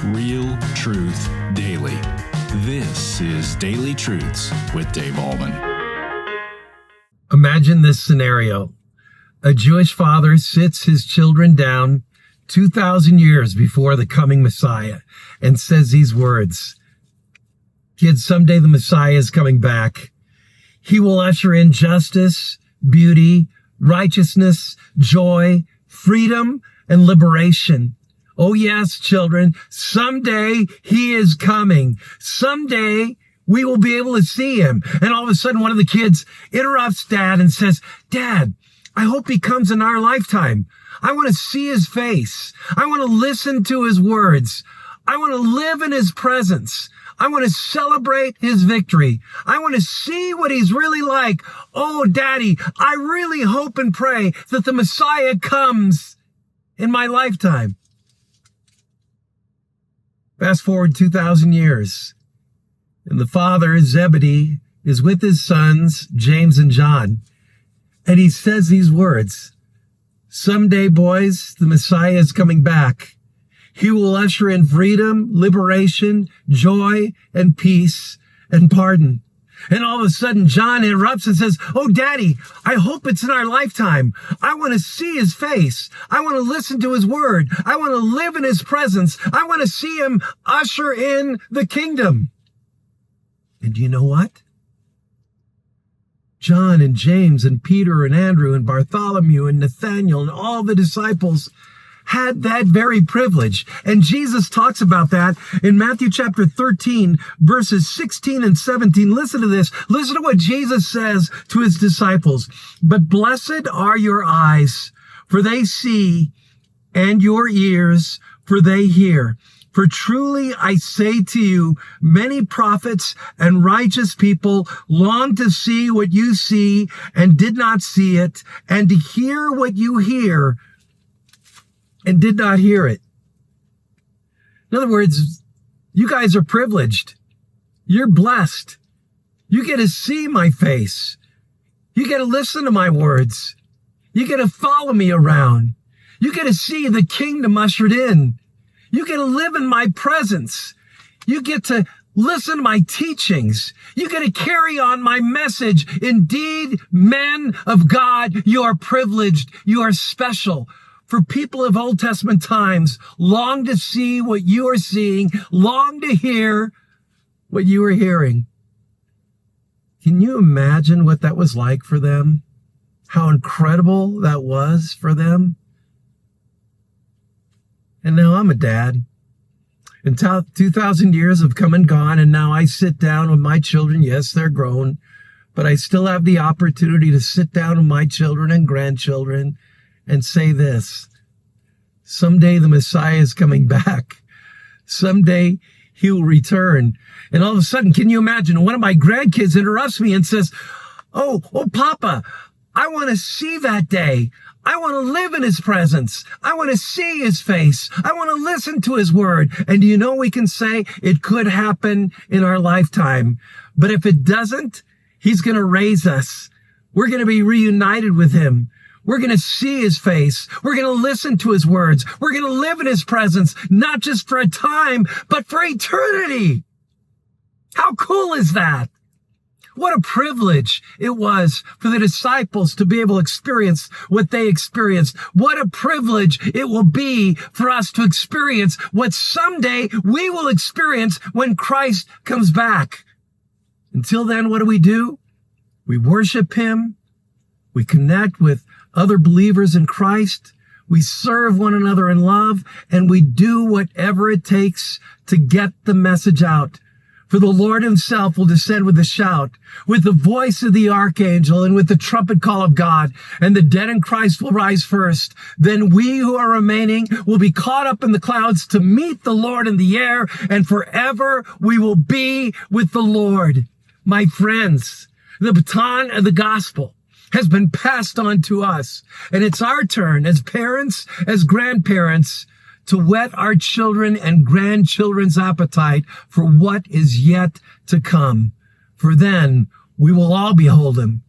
Real truth daily. This is Daily Truths with Dave Ahlman. Imagine this scenario. A Jewish father sits his children down 2,000 years before the coming Messiah and says these words. Kids, someday the Messiah is coming back. He will usher in justice, beauty, righteousness, joy, freedom, and liberation. Oh yes, children, someday he is coming. Someday we will be able to see him. And all of a sudden one of the kids interrupts Dad and says, Dad, I hope he comes in our lifetime. I want to see his face. I want to listen to his words. I want to live in his presence. I want to celebrate his victory. I want to see what he's really like. Oh, Daddy, I really hope and pray that the Messiah comes in my lifetime. Fast forward 2,000 years, and the father, Zebedee, is with his sons, James and John, and he says these words, someday, boys, the Messiah is coming back. He will usher in freedom, liberation, joy, and peace, and pardon. And all of a sudden, John interrupts and says, oh, Daddy, I hope it's in our lifetime. I want to see his face. I want to listen to his word. I want to live in his presence. I want to see him usher in the kingdom. And do you know what? John and James and Peter and Andrew and Bartholomew and Nathaniel and all the disciples had that very privilege. And Jesus talks about that in Matthew chapter 13, verses 16 and 17. Listen to this. Listen to what Jesus says to his disciples. But blessed are your eyes, for they see, and your ears, for they hear. For truly I say to you, many prophets and righteous people long to see what you see and did not see it, and to hear what you hear and did not hear it. In other words, you guys are privileged. You're blessed. You get to see my face. You get to listen to my words. You get to follow me around. You get to see the kingdom ushered in. You get to live in my presence. You get to listen to my teachings. You get to carry on my message. Indeed, men of God, you are privileged. You are special. For people of Old Testament times, long to see what you are seeing, long to hear what you are hearing. Can you imagine what that was like for them? How incredible that was for them? And now I'm a dad. And 2,000 years have come and gone, and now I sit down with my children. Yes, they're grown, but I still have the opportunity to sit down with my children and grandchildren and say this, someday the Messiah is coming back. Someday he will return. And all of a sudden, can you imagine, one of my grandkids interrupts me and says, oh, Papa, I want to see that day. I want to live in his presence. I want to see his face. I want to listen to his word. And do you know we can say it could happen in our lifetime? But if it doesn't, he's going to raise us. We're going to be reunited with him. We're going to see his face. We're going to listen to his words. We're going to live in his presence, not just for a time, but for eternity. How cool is that? What a privilege it was for the disciples to be able to experience what they experienced. What a privilege it will be for us to experience what someday we will experience when Christ comes back. Until then, what do? We worship him. We connect with other believers in Christ. We serve one another in love, and we do whatever it takes to get the message out. For the Lord himself will descend with a shout, with the voice of the archangel, and with the trumpet call of God, and the dead in Christ will rise first. Then we who are remaining will be caught up in the clouds to meet the Lord in the air, and forever we will be with the Lord. My friends, the baton of the gospel has been passed on to us, and it's our turn as parents, as grandparents, to whet our children and grandchildren's appetite for what is yet to come. For then we will all behold him.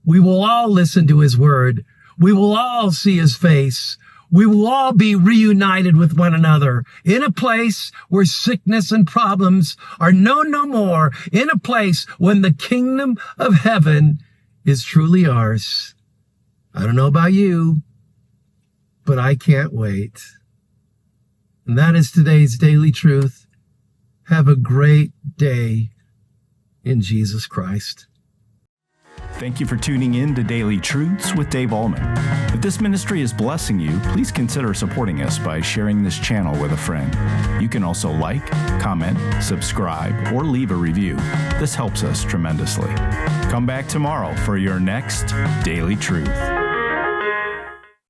We will all listen to his word. We will all see his face. we will all be reunited with one another in a place where sickness and problems are known no more, in a place when the kingdom of heaven is truly ours. I don't know about you, but I can't wait. And that is today's Daily Truth. Have a great day in Jesus Christ. Thank you for tuning in to Daily Truths with Dave Ahlman. If this ministry is blessing you, please consider supporting us by sharing this channel with a friend. You can also like, comment, subscribe, or leave a review. This helps us tremendously. Come back tomorrow for your next Daily Truth.